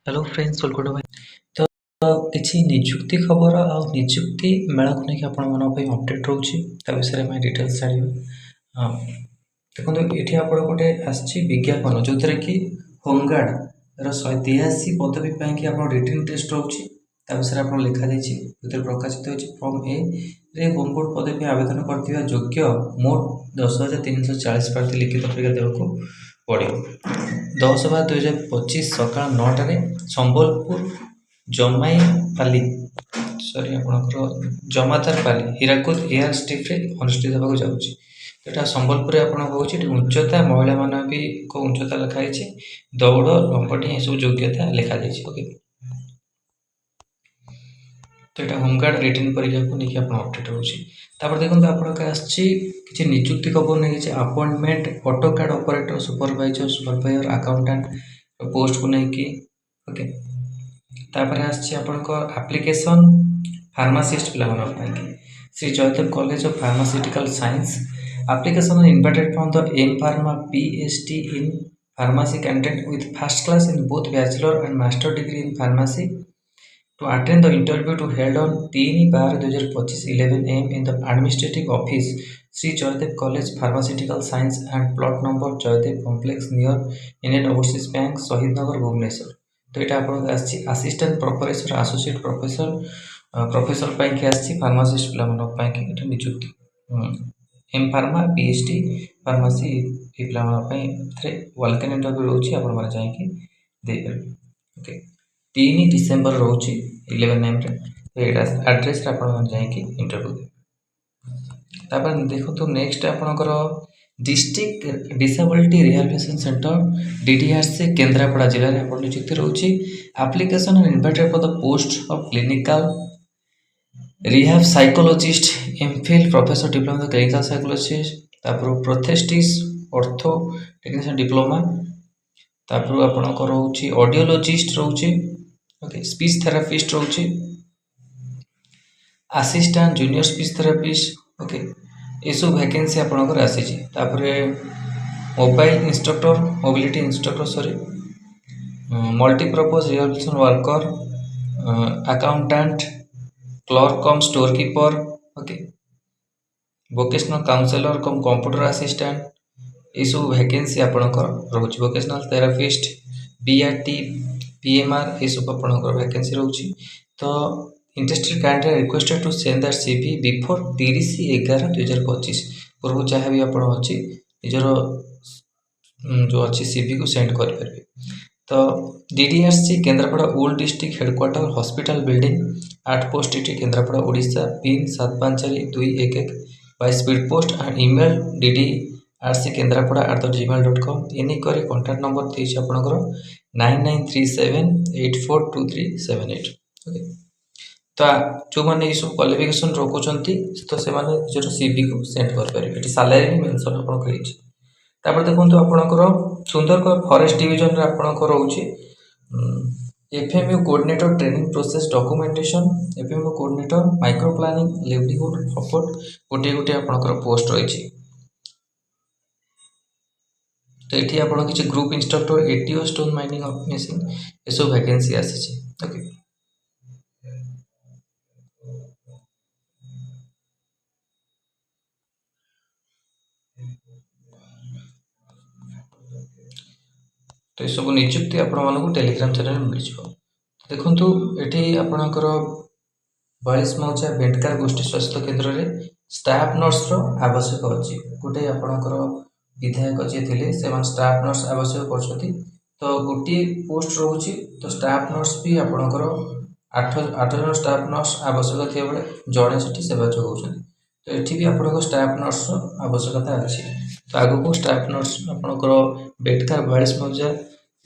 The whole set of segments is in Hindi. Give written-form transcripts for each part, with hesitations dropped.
Hello friends welcome to my किसी निजुक्ति खबर आ निजुक्ति मेला को लेकिन आपण अपडेट रोचे विषय में डिटेल्स जाना। देखो ये आप गोटे आसी विज्ञापन जो थे कि होमगार्ड 183 पदवी पाई आप रिटन टेस्ट रोचे विषय आप लिखाई जो प्रकाशित हो फॉर्म ए रे होमगार्ड पदवी आवेदन कर योग्य मोट 10,340 प्रार्थी लिखित परीक्षा देवाक पड़ो 10/2025 सकाल 9टार संबलपुर जमाईपाली जमादारपाली हीराकुद एयर स्ट्रिप्रे अनुष्ठित होगा जाऊँगी। तो यहाँ संबलपुर आपड़ी उच्चता महिला मान भी उच्चता लिखाई दौड़ लंबटी ये सब योग्यता लिखाई ओके। तो यहाँ होमगार्ड रिटर्न परीक्षा को लेकिन आप अपडेट होपर देखो आपको आसी निजुक्ति खबर नहीं appointment AutoCAD operator supervisor accountant post को लेकिन ओके। तापर आप्लिकेशन फार्मासिस्ट पे Shri Jaydev college of pharmaceutical science application invited from the M Pharma PhD in pharmacy candidate with first class in both bachelor and master degree in pharmacy to attend the interview to held on 3/2025 11 am in the administrative office Sri Jayadev College Pharmaceutical Science and plot number Jayadev Complex near Indian Overseas Bank Shahid Nagar Bhubaneswar। तो यहाँ आपको assistant professor associate professor professor पाई आसी फार्मासिस्ट पे निजुक्ति एम फार्मा पीएचडी फार्मासी पे वेलकम इंटरव्यू रोचे आप जापर ओके 3 डिसेम्बर रोचे 11 am तो एड्रेस आप इंटरव्यू तापर देखो नेक्स्ट आपणकर district disability rehabilitation centre DDRC Kendrapara जिले में आप नियुक्ति रोचे application invited for the post of clinical rehab psychologist MPhil professor diploma clinical psychologist तापर प्रोथेस्टिस ऑर्थो टेक्नीशियन डिप्लोमा तापर आपणकर रोचे ऑडियोलॉजिस्ट रोचे ओके स्पीच थेरापिस्ट रोचे assistant junior speech therapist okay ये सब वैकेंसी आपणकर आसी mobile instructor mobility instructor sorry multipurpose rehabilitation worker accountant clerk cum store keeper okay vocational counsellor cum computer assistant ये सब वैकेंसी आपणकर रोचे वोकेशनल थेरापिस्ट बीआरटी पीएमआर ये सब आपणकर वैकेंसी रोचे। तो interested candidate requested to send that CV before 30/11/2025 पूर्व जहाँ भी आप अच्छी निजर जो अच्छी सीवी को सेंड करेंगे। तो DDRC Kendrapara old district headquarter hospital building 8 post T Kendrapara Odisha pin 754211 by speed post and email ddrckendrapada@gmail.com any करी कॉन्टैक्ट नंबर थी आपनकर 9937842378 ओके। तो जो मैंने ये सब क्वालिफिकेशन रखुंट तो से निजर सीवी को सेंड करेंगे सालारी भी मेनसन आपड़ देखो आपणकर सुंदरगढ़ फॉरेस्ट डिवीजन रे आपणकर रोचे FMU coordinator training process documentation FMU coordinator micro planning livelihood support गोटे गोटे आपणकर पोस्ट रही। तो ये आप किसी group instructor ATO stone mining machine ये सब वैकेंसी आसी ओके। तो ये सब नियुक्ति आपको टेलीग्राम चैनल मिल जाए। देखो ये आपणकर 42 मौजा बेंटकार गोष्ठी स्वास्थ्य केन्द्र में स्टाफ नर्स आवश्यक अच्छी गोटे आपणकर विधायक जी थे से स्टाफ नर्स आवश्यक कर तो गोटे पोस्ट रोचे। तो स्टाफ नर्स भी आपणकर 8 जन स्टाफ नर्स आवश्यक थे बेले जड़े से सेवा जोगाऊँ। तो ये भी आप स्टाफ नर्स आवश्यकता अच्छी। तो आग को स्टाफ नर्स आपणकर बेटकार 42 मौजा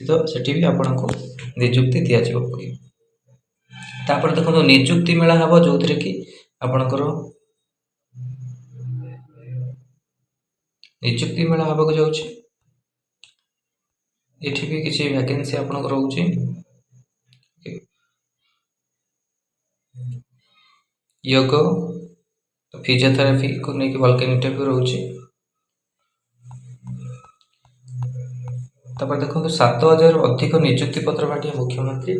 तो सेठी भी आपको नियुक्ति दि जाए। तापर देखो नियुक्ति मेला हम जो थे कि आपणकर नियुक्ति मेला हाँ जाऊँगी ये भी किसी वैकेंसी आपणकर रोचे योग फिजियोथेरापी को लेकिन वेलकम इंटरव्यू रोचे। ତାପରେ ଦେଖନ୍ତୁ 7,000ରୁ ଅଧିକ ନିଯୁକ୍ତି ପତ୍ର ବାଣ୍ଟିବେ ମୁଖ୍ୟମନ୍ତ୍ରୀ।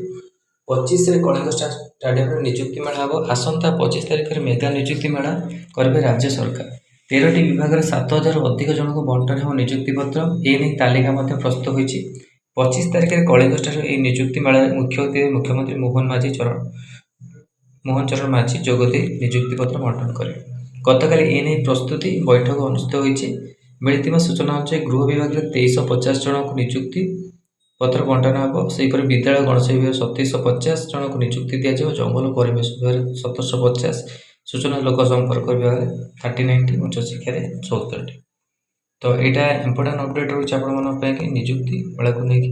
25ରେ କଳିଙ୍ଗ ଷ୍ଟାଡିୟମରେ ନିଯୁକ୍ତି ମେଳା ହେବ। ଆସନ୍ତା 25 ତାରିଖରେ ମେଗା ନିଯୁକ୍ତି ମେଳା କରିବେ ରାଜ୍ୟ ସରକାର। 13ଟି ବିଭାଗରେ 7,000ରୁ ଅଧିକ ଜଣଙ୍କୁ ବଣ୍ଟନ ହେବ ନିଯୁକ୍ତି ପତ୍ର। ଏ ନେଇ ତାଲିକା ମଧ୍ୟ ପ୍ରସ୍ତୁତ ହୋଇଛି। 25 ତାରିଖରେ କଳିଙ୍ଗ ଷ୍ଟାଡିୟମ ଏହି ନିଯୁକ୍ତି ମେଳାରେ ମୁଖ୍ୟ ଅତିଥି ମୁଖ୍ୟମନ୍ତ୍ରୀ ମୋହନ ଚରଣ ମାଝୀ ଯୋଗ ଦେଇ ନିଯୁକ୍ତି ପତ୍ର ବଣ୍ଟନ କରିବେ। ଗତକାଲି ଏ ନେଇ ପ୍ରସ୍ତୁତି ବୈଠକ ଅନୁଷ୍ଠିତ ହୋଇଛି। ମିଳିଥିବା ସୂଚନା ଅନୁଯାୟୀ ଗୃହ ବିଭାଗରେ 2350 ଜଣଙ୍କୁ ନିଯୁକ୍ତି ପତ୍ର ବଣ୍ଟନ ହେବ। ସେହିପରି ବିଦ୍ୟାଳୟ ଗଣଶିକ୍ଷା ବିଭାଗରେ 2750 ଜଣଙ୍କୁ ନିଯୁକ୍ତି ଦିଆଯିବ। ଜଙ୍ଗଲ ପରିବେଶ ବିଭାଗରେ 1750, ସୂଚନା ଲୋକ ସମ୍ପର୍କ ବିଭାଗରେ 39ଟି, ଉଚ୍ଚଶିକ୍ଷାରେ 74ଟି। ତ ଏଇଟା ଇମ୍ପୋର୍ଟାଣ୍ଟ ଅପଡେଟ୍ ରହୁଛି ଆପଣମାନଙ୍କ ପାଇଁ କି ନିଯୁକ୍ତି ମେଳାକୁ ନେଇକି।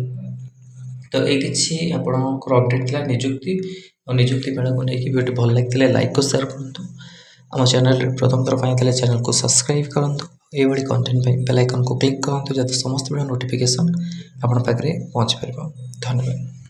ତ ଏଇ କିଛି ଆପଣଙ୍କର ଅପଡେଟ୍ ଥିଲା ନିଯୁକ୍ତି ଆଉ ନିଯୁକ୍ତି ମେଳାକୁ ନେଇକି। ଭିଡ଼ିଓଟି ଭଲ ଲାଗିଥିଲେ ଲାଇକ୍ ଓ ସେୟାର କରନ୍ତୁ। ଆମ ଚ୍ୟାନେଲରେ ପ୍ରଥମ ଥର ପାଇଁ ଥିଲେ ଚ୍ୟାନେଲକୁ ସବସ୍କ୍ରାଇବ୍ କରନ୍ତୁ। ଏଇଭଳି କଣ୍ଟେଣ୍ଟ ପାଇଁ ବେଲ୍ ଆଇକନ୍କୁ କ୍ଲିକ୍ କରନ୍ତୁ, ଯାতে ସମସ୍ତ ଭିଡ଼ିଓ ନୋଟିଫିକେସନ୍ ଆପଣଙ୍କ ପାଖରେ ପହଞ୍ଚିପାରିବ। ଧନ୍ୟବାଦ।